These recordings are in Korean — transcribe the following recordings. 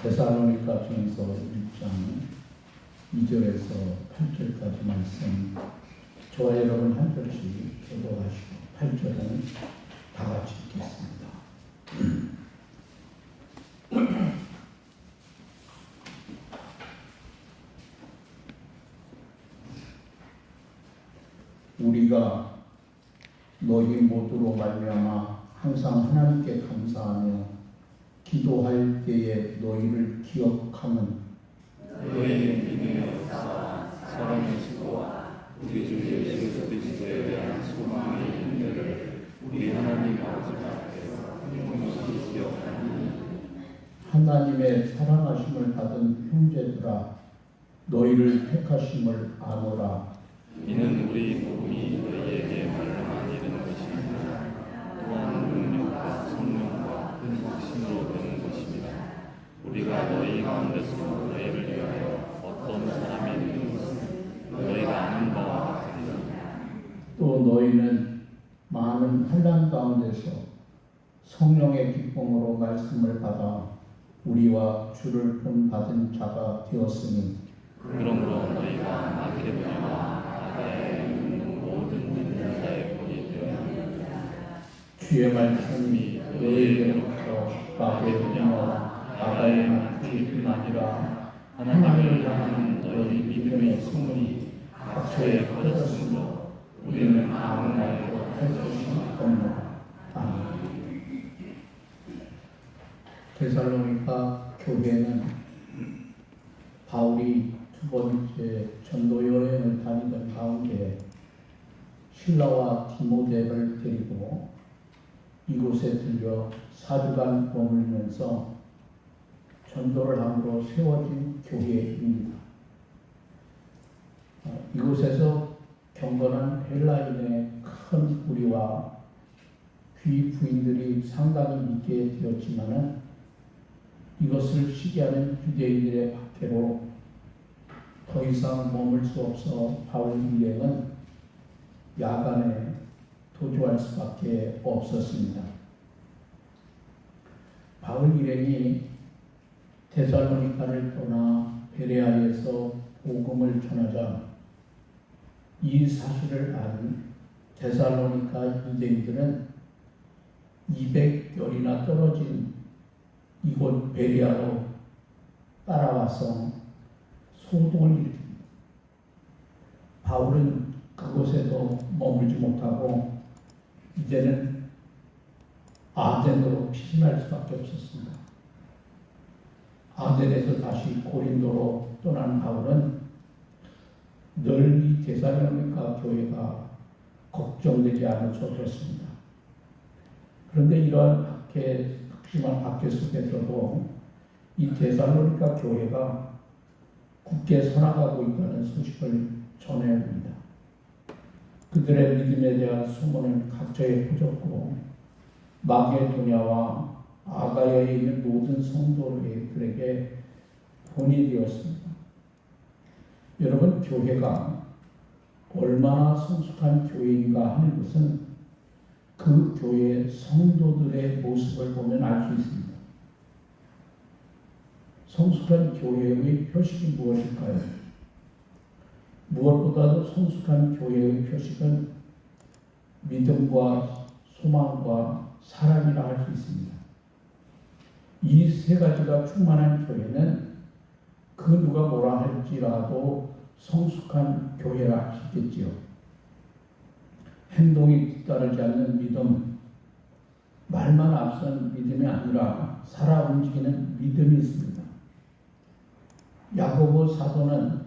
데살로니가 전서 1장 2절에서 8절까지 말씀, 저와 여러분 한 절씩 교독하시고 8절은 다 같이 읽겠습니다. 우리가 너희 모두로 말미암아 항상 하나님께 감사하며 기도할 때에 너희를 기억하는 너희의 믿음의 역사와 사랑의 수고와 우리 주 예수 그리스도에 대한 소망의 힘들을 우리 하나님 아버지 앞에서 영원히 기억하니 하나님의 사랑하심을 받은 형제들아 너희를 택하심을 아노라. 이는 우리 복음이 너희에게 말로만 이르는 것이 아니라 또한 능력과 성령과 큰 확신으로 되는 것입니다. 우리가 너희 가운데서 너희를 위하여 어떤 사람이 있는 것은 너희가 아는 바와 같으리라. 또 너희는 많은 환난 가운데서 성령의 기쁨으로 말씀을 받아 우리와 주를 본받은 자가 되었으니 그러므로 너희가 마케도냐와 아가야에 있는 모든 믿는 자의 본이 되었느니라. 주의 말씀이 너희에게로부터 마케도냐와 아가야에만 뿐 아니라 하나님을 향하는 너희 믿음의 소문이 각처에 퍼졌으므로 우리는 아무 말도 할 것이 없노라. 아멘. 데살로니가 교회는 바울이 두 번째 전도 여행을 다니던 가운데 실라와 디모데를 데리고 이곳에 들려 4주간 머물면서 전도를 함으로 세워진 교회입니다. 이곳에서 경건한 헬라인의 큰 무리와 귀 부인들이 상당히 믿게 되었지만은 이것을 시기하는 유대인들의 박해로 더 이상 머물 수 없어 바울 일행은 야간에 도주할 수밖에 없었습니다. 바울 일행이 데살로니가를 떠나 베레아에서 복음을 전하자 이 사실을 안 데살로니가 유대인들은 200열이나 떨어진 이곳 베레아로 따라와서 소동을 일으킵니다. 바울은 그곳에도 머물지 못하고 이제는 아덴으로 피신할 수밖에 없었습니다. 아덴에서 다시 고린도로 떠난 바울은 늘 이 데살로니가 교회가 걱정되지 않을 수 없었습니다. 그런데 이러한 극심한 박해 속에서도 이 데살로니가 교회가 굳게 서나가고 있다는 소식을 전해옵니다. 그들의 믿음에 대한 소문은 각처에 퍼졌고 마게도냐와 아가야에 있는 모든 성도들에게 본이 되었습니다. 여러분, 교회가 얼마나 성숙한 교회인가 하는 것은 그 교회의 성도들의 모습을 보면 알 수 있습니다. 성숙한 교회의 표식이 무엇일까요? 무엇보다도 성숙한 교회의 표식은 믿음과 소망과 사랑이라 할 수 있습니다. 이 세 가지가 충만한 교회는 그 누가 뭐라 할지라도 성숙한 교회라 할 수 있겠지요. 행동이 뒤따르지 않는 믿음, 말만 앞선 믿음이 아니라 살아 움직이는 믿음이 있습니다. 야고보 사도는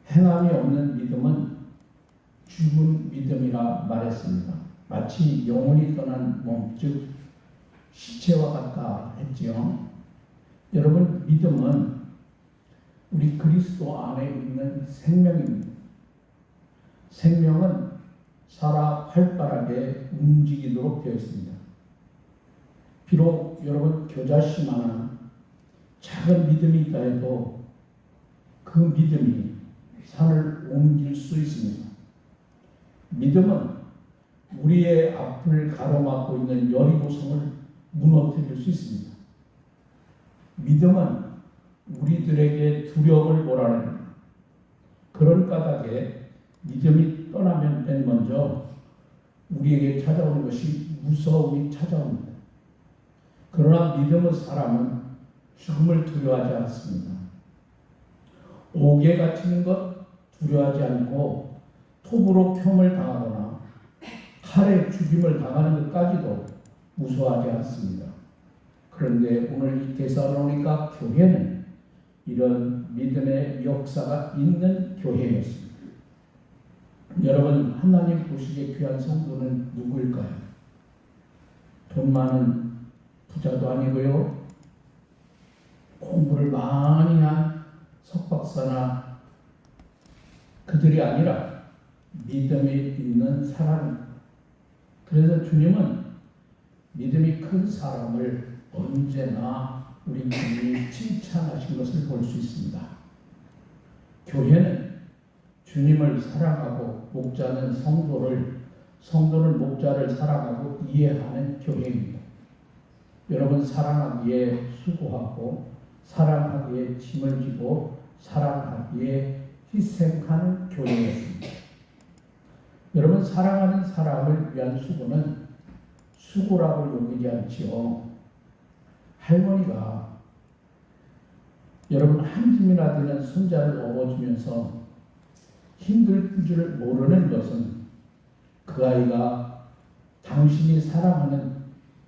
행함이 없는 믿음은 죽은 믿음이라 말했습니다. 마치 영혼이 떠난 몸, 즉 시체와 같다 했지요. 여러분, 믿음은 우리 그리스도 안에 있는 생명입니다. 생명은 살아 활발하게 움직이도록 되어 있습니다. 비록 여러분 겨자씨만한 작은 믿음이 있다 해도 그 믿음이 산을 옮길 수 있습니다. 믿음은 우리의 앞을 가로막고 있는 여리고성을 무너뜨릴 수 있습니다. 믿음은 우리들에게 두려움을 몰아내는 그런 까닭에 믿음이 떠나면 맨 먼저 우리에게 찾아오는 것이 무서움이 찾아옵니다. 그러나 믿음의 사람은 죽음을 두려워하지 않습니다. 옥에 갇히는 것 두려워하지 않고 톱으로 켬을 당하거나 칼에 죽임을 당하는 것까지도 무서워하지 않습니다. 그런데 오늘 이 데살로니가 교회는 이런 믿음의 역사가 있는 교회였습니다. 여러분, 하나님 보시기에 귀한 성도는 누구일까요? 돈 많은 부자도 아니고요, 공부를 많이 한 석박사나 그들이 아니라 믿음이 있는 사람입니다. 그래서 주님은 믿음이 큰 사람을 언제나 우리 주님이 칭찬하신 것을 볼 수 있습니다. 교회는 주님을 사랑하고 목자는 성도는 목자를 사랑하고 이해하는 교회입니다. 여러분, 사랑하기에 수고하고 사랑하기에 짐을 지고 사랑하기에 희생하는 교회였습니다. 여러분, 사랑하는 사람을 위한 수고는 수고라고 여기지 않지요. 할머니가 여러분 한 줌이나 되는 손자를 업어주면서 힘들 줄 모르는 것은 그 아이가 당신이 사랑하는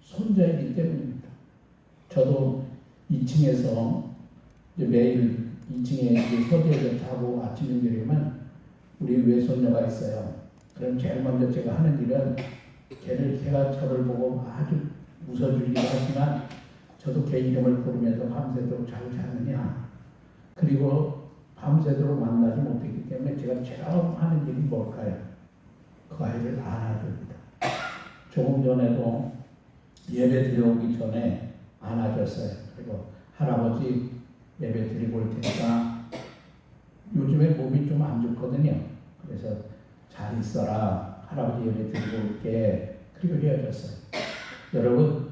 손자이기 때문입니다. 저도 2층에서 매일 2층에 서재에서 자고 아침에 되면 우리 외손녀가 있어요. 그럼 제일 먼저 제가 하는 일은 걔가 저를 보고 아주 웃어주기도 하지만 저도 걔 이름을 부르면서 밤새도록 잘 자느냐, 그리고 밤새도록 만나지 못했기 때문에 제가 처음 하는 일이 뭘까요? 그 아이를 안아줍니다. 조금 전에도 예배 드려오기 전에 안아줬어요. 그리고 할아버지 예배 드리고 올 테니까 요즘에 몸이 좀 안 좋거든요. 그래서 잘 있어라. 할아버지 예배 드리고 올게. 그리고 헤어졌어요. 여러분,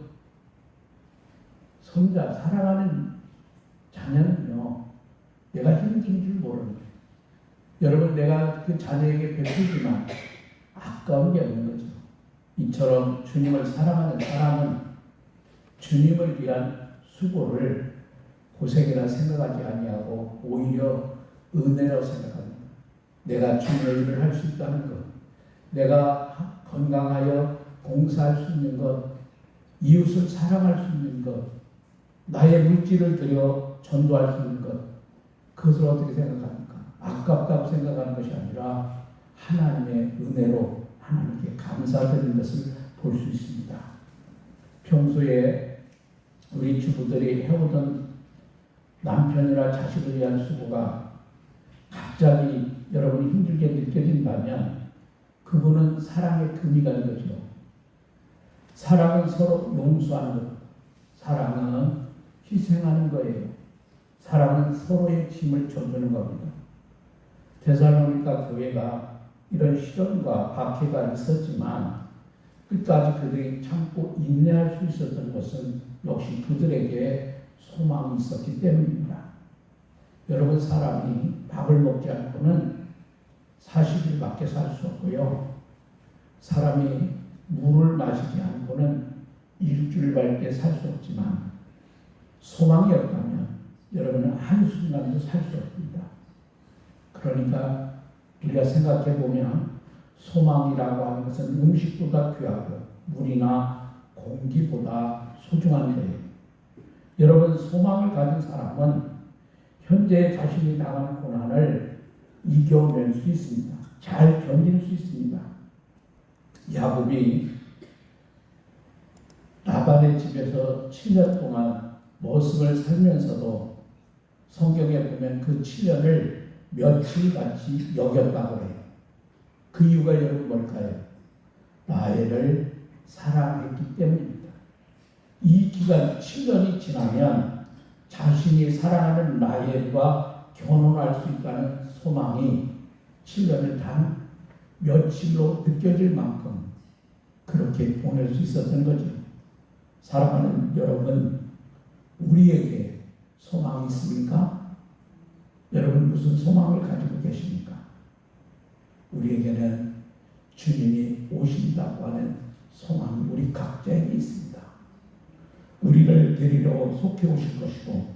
손자, 사랑하는 자녀는요, 내가 힘든 줄 모르는 거예요. 여러분, 내가 그 자녀에게 베풀지만 아까운 게 없는 거죠. 이처럼 주님을 사랑하는 사람은 주님을 위한 수고를 고생이라 생각하지 아니하고 오히려 은혜로 생각합니다. 내가 주님의 일을 할 수 있다는 것, 내가 건강하여 봉사할 수 있는 것, 이웃을 사랑할 수 있는 것, 나의 물질을 들여 전도할 수 있는 것, 그것을 어떻게 생각합니까? 아깝다고 생각하는 것이 아니라 하나님의 은혜로 하나님께 감사드리는 것을 볼 수 있습니다. 평소에 우리 주부들이 해오던 남편이나 자식을 위한 수고가 갑자기 여러분이 힘들게 느껴진다면 그분은 사랑의 금이 가는 거죠. 사랑은 서로 용서하는 것, 사랑은 희생하는 거예요. 사랑은 서로의 짐을 져주는 겁니다. 데살로니가 교회가 이런 시련과 박해가 있었지만 끝까지 그들이 참고 인내할 수 있었던 것은 역시 그들에게 소망이 있었기 때문입니다. 여러분, 사람이 밥을 먹지 않고는 40일밖에 살 수 없고요. 사람이 물을 마시지 않고는 일주일밖에 살 수 없지만 소망이 없다면 여러분은 한순간도 살 수 없습니다. 그러니까 우리가 생각해 보면 소망이라고 하는 것은 음식보다 귀하고 물이나 공기보다 소중한 거예요. 여러분, 소망을 가진 사람은 현재 자신이 당하는 고난을 이겨낼 수 있습니다. 잘 견딜 수 있습니다. 야곱이 라반의 집에서 7년 동안 모습을 살면서도 성경에 보면 그 7년을 며칠같이 여겼다고 해요. 그 이유가 여러분 뭘까요? 라헬을 사랑했기 때문입니다. 이 기간 7년이 지나면 자신이 사랑하는 라헬과 결혼할 수 있다는 소망이 7년을 단 며칠로 느껴질 만큼 그렇게 보낼 수 있었던 거죠. 사랑하는 여러분, 우리에게 소망이 있습니까? 여러분 무슨 소망을 가지고 계십니까? 우리에게는 주님이 오신다고 하는 소망이 우리 각자에게 있습니다. 우리를 데리러 속해 오실 것이고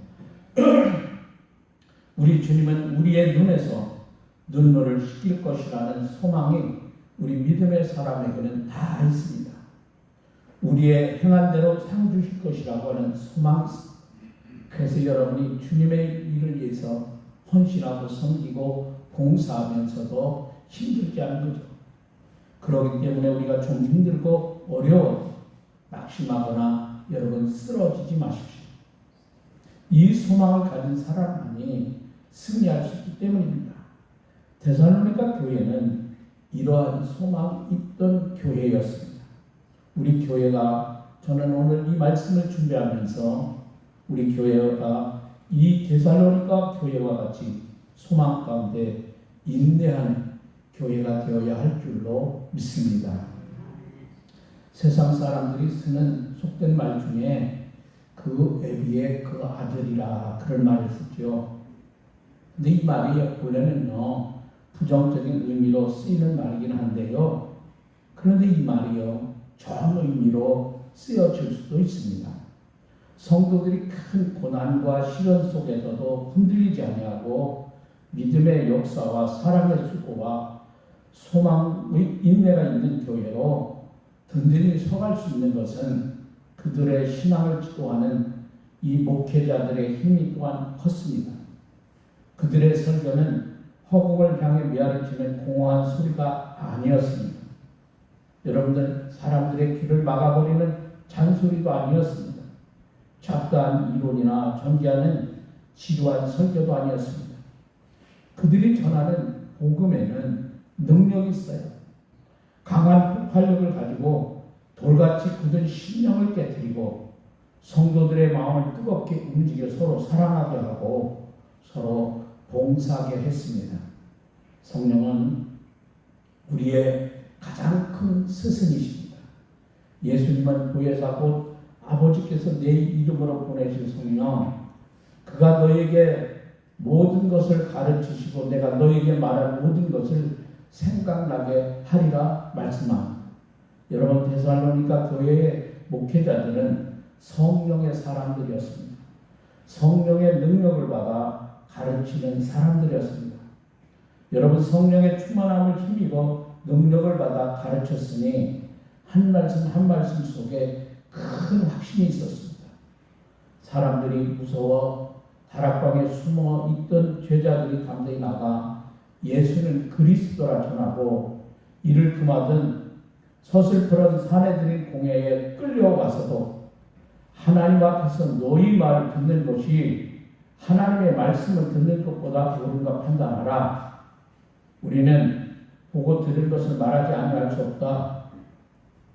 우리 주님은 우리의 눈에서 눈물을 씻길 것이라는 소망이 우리 믿음의 사람에게는 다 있습니다. 우리의 행한 대로 상 주실 것이라고 하는 소망이 있습니다. 그래서 여러분이 주님의 일을 위해서 헌신하고 섬기고 봉사하면서도 힘들지 않은 거죠. 그렇기 때문에 우리가 좀 힘들고 어려워 낙심하거나 여러분 쓰러지지 마십시오. 이 소망을 가진 사람만이 승리할 수 있기 때문입니다. 데살로니가 교회는 이러한 소망이 있던 교회였습니다. 우리 교회가 저는 오늘 이 말씀을 준비하면서 우리 교회가 이 데살로니가 교회와 같이 소망 가운데 인내하는 교회가 되어야 할 줄로 믿습니다. 세상 사람들이 쓰는 속된 말 중에 그 애비의 그 아들이라 그런 말을 쓰죠. 근데 이 말이 원래는요 부정적인 의미로 쓰이는 말이긴 한데요. 그런데 이 말이요 좋은 의미로 쓰여질 수도 있습니다. 성도들이 큰 고난과 시련 속에서도 흔들리지 아니하고 믿음의 역사와 사랑의 수고와 소망의 인내가 있는 교회로 든든히 서갈 수 있는 것은 그들의 신앙을 지도하는 이 목회자들의 힘이 또한 컸습니다. 그들의 설교는 허공을 향해 메아리치는 공허한 소리가 아니었습니다. 여러분들 사람들의 귀를 막아버리는 잔소리도 아니었습니다. 잡다한 이론이나 전개하는 지루한 설교도 아니었습니다. 그들이 전하는 복음에는 능력이 있어요. 강한 폭발력을 가지고 돌같이 굳은 심령을 깨뜨리고 성도들의 마음을 뜨겁게 움직여 서로 사랑하게 하고 서로 봉사하게 했습니다. 성령은 우리의 가장 큰 스승이십니다. 예수님은 보혜사 곧 아버지께서 내 이름으로 보내실 성령, 그가 너에게 모든 것을 가르치시고 내가 너에게 말한 모든 것을 생각나게 하리라 말씀합니다. 여러분 데살로니가 교회의 목회자들은 성령의 사람들이었습니다. 성령의 능력을 받아 가르치는 사람들이었습니다. 여러분 성령의 충만함을 힘입어 능력을 받아 가르쳤으니 한 말씀 한 말씀 속에 큰 확신이 있었습니다. 사람들이 무서워 다락방에 숨어 있던 제자들이 담대히 나가 예수는 그리스도라 전하고 이를 금하던 서슬퍼런 사내들인 공회에 끌려와서도 하나님 앞에서 너희 말을 듣는 것이 하나님의 말씀을 듣는 것보다 옳은가 판단하라. 우리는 보고 들은 것을 말하지 아니할 수 없다.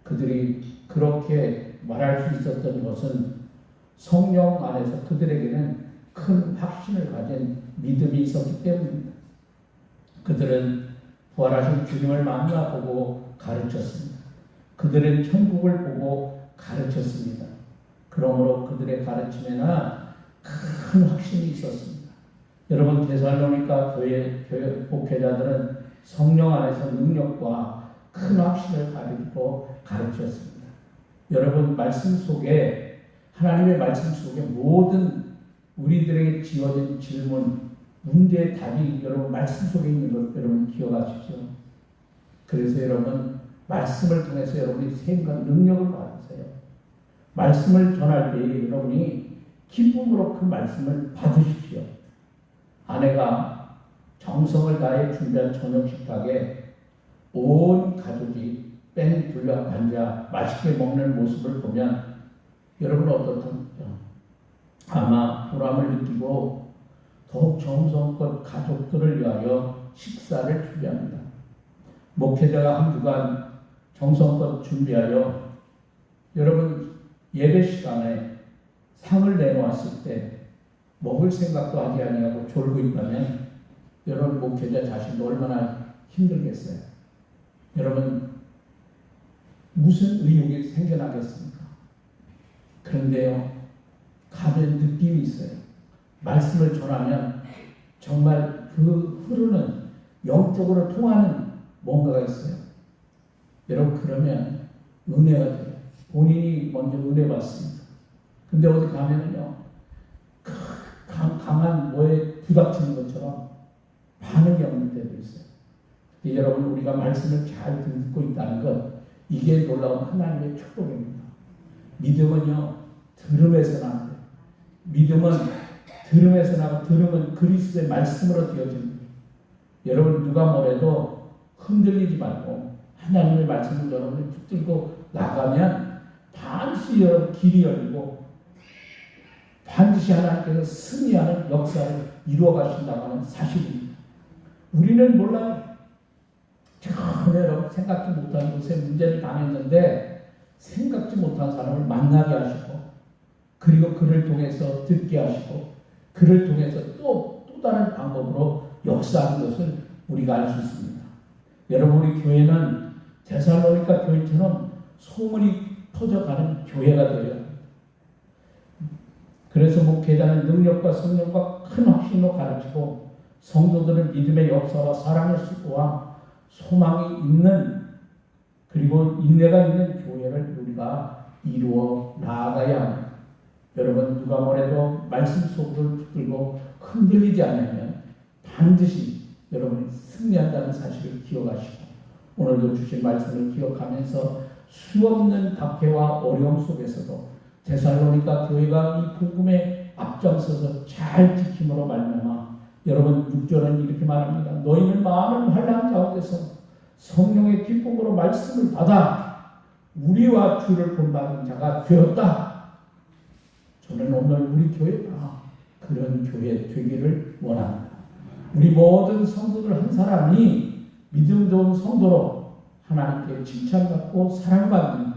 그들이 그렇게 말할 수 있었던 것은 성령 안에서 그들에게는 큰 확신을 가진 믿음이 있었기 때문입니다. 그들은 부활하신 주님을 만나보고 가르쳤습니다. 그들은 천국을 보고 가르쳤습니다. 그러므로 그들의 가르침에는 큰 확신이 있었습니다. 여러분 데살로니가 교회 목회자들은 성령 안에서 능력과 큰 확신을 가지고 가르쳤습니다. 여러분 말씀 속에 하나님의 말씀 속에 모든 우리들에게 지어진 질문, 문제의 답이 여러분 말씀 속에 있는 것 여러분 기억하십시오. 그래서 여러분 말씀을 통해서 여러분이 생각 능력을 받으세요. 말씀을 전할 때 여러분이 기쁨으로 그 말씀을 받으십시오. 아내가 정성을 다해 준비한 저녁 식탁에 온 가족이 뺑 둘러 앉아 맛있게 먹는 모습을 보면 여러분 어떻습니까? 아마 보람을 느끼고 더욱 정성껏 가족들을 위하여 식사를 준비합니다. 목회자가 한 주간 정성껏 준비하여 여러분 예배 시간에 상을 내놓았을 때 먹을 생각도 하지 아니하고 졸고 있다면 여러분 목회자 자신도 얼마나 힘들겠어요. 여러분 무슨 의욕이 생겨나겠습니까? 그런데요 가는 느낌이 있어요. 말씀을 전하면 정말 그 흐르는 영적으로 통하는 뭔가가 있어요. 여러분 그러면 은혜가 돼요. 본인이 먼저 은혜 받습니다. 근데 어디 가면은요 강한 뭐에 부닥치는 것처럼 반응이 없는 때도 있어요. 여러분 우리가 말씀을 잘 듣고 있다는 것 이게 놀라운 하나님의 축복입니다. 믿음은요 들음에서 나는데 믿음은 들음에서 나고 들음은 그리스도의 말씀으로 되어집니다. 여러분 누가 뭐래도 흔들리지 말고 하나님의 말씀을 여러분이 붙들고 나가면 반드시 여러분 길이 열리고 반드시 하나님께서 승리하는 역사를 이루어 가신다고 하는 사실입니다. 우리는 몰라요. 전혀 여러분 생각지 못한 곳에 문제를 당했는데 생각지 못한 사람을 만나게 하시고 그리고 그를 통해서 듣게 하시고 그를 통해서 또 다른 방법으로 역사하는 것을 우리가 알 수 있습니다. 여러분 우리 교회는 데살로니가 교회처럼 소문이 퍼져가는 교회가 되어야 합니다. 그래서 목회자는 능력과 성령과 큰 확신으로 가르치고 성도들은 믿음의 역사와 사랑의 수고와 소망이 있는 그리고 인내가 있는 교회를 우리가 이루어 나아가야 합니다. 여러분 누가 뭐래도 말씀 속을 붙들고 흔들리지 않으면 반드시 여러분이 승리한다는 사실을 기억하시고 오늘도 주신 말씀을 기억하면서 수없는 박해와 어려움 속에서도 데살로니가 교회가 이 복음에 앞장서서 잘 지킴으로 말미암아 여러분 6절은 이렇게 말합니다. 너희는 많은 환난 가운데서 성령의 기쁨으로 말씀을 받아 우리와 주를 본받은 자가 되었다. 저는 오늘 우리 교회가 그런 교회 되기를 원합니다. 우리 모든 성도들 한 사람이 믿음 좋은 성도로 하나님께 칭찬받고 사랑받는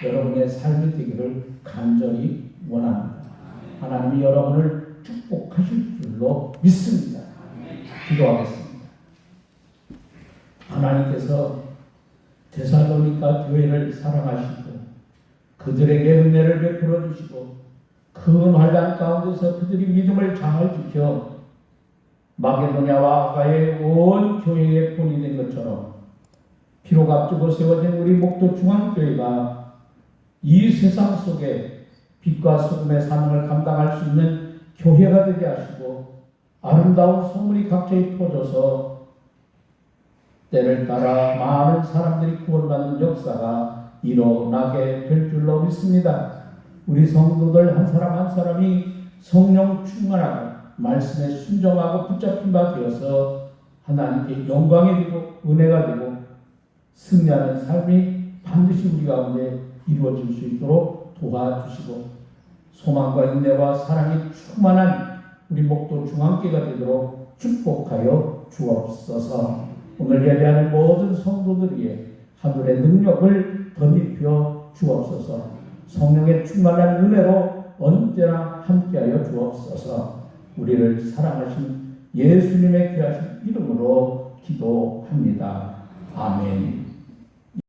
여러분의 삶이 되기를 간절히 원합니다. 하나님이 여러분을 축복하실 줄로 믿습니다. 기도하겠습니다. 하나님께서 데살로니가 교회를 사랑하시고 그들에게 은혜를 베풀어 주시고 큰 환난 가운데서 그들이 믿음을 잘 지켜 마게도냐와 아가의 온 교회의 본이 된 것처럼 비록 앞두고 세워진 우리 목도 중앙교회가 이 세상 속에 빛과 소금의 사명을 감당할 수 있는 교회가 되게 하시고 아름다운 소문이 각처에 퍼져서 때를 따라 많은 사람들이 구원받는 역사가 일어나게 될 줄로 믿습니다. 우리 성도들 한 사람 한 사람이 성령 충만하고 말씀에 순종하고 붙잡힌 바 되어서 하나님께 영광이 되고 은혜가 되고 승리하는 삶이 반드시 우리 가운데 이루어질 수 있도록 도와주시고 소망과 인내와 사랑이 충만한 우리 목도 중앙교회가 되도록 축복하여 주옵소서. 오늘 예배하는 모든 성도들 위해 하늘의 능력을 덧입혀 주옵소서. 성령의 충만한 은혜로 언제나 함께하여 주옵소서. 우리를 사랑하신 예수님의 귀하신 이름으로 기도합니다. 아멘.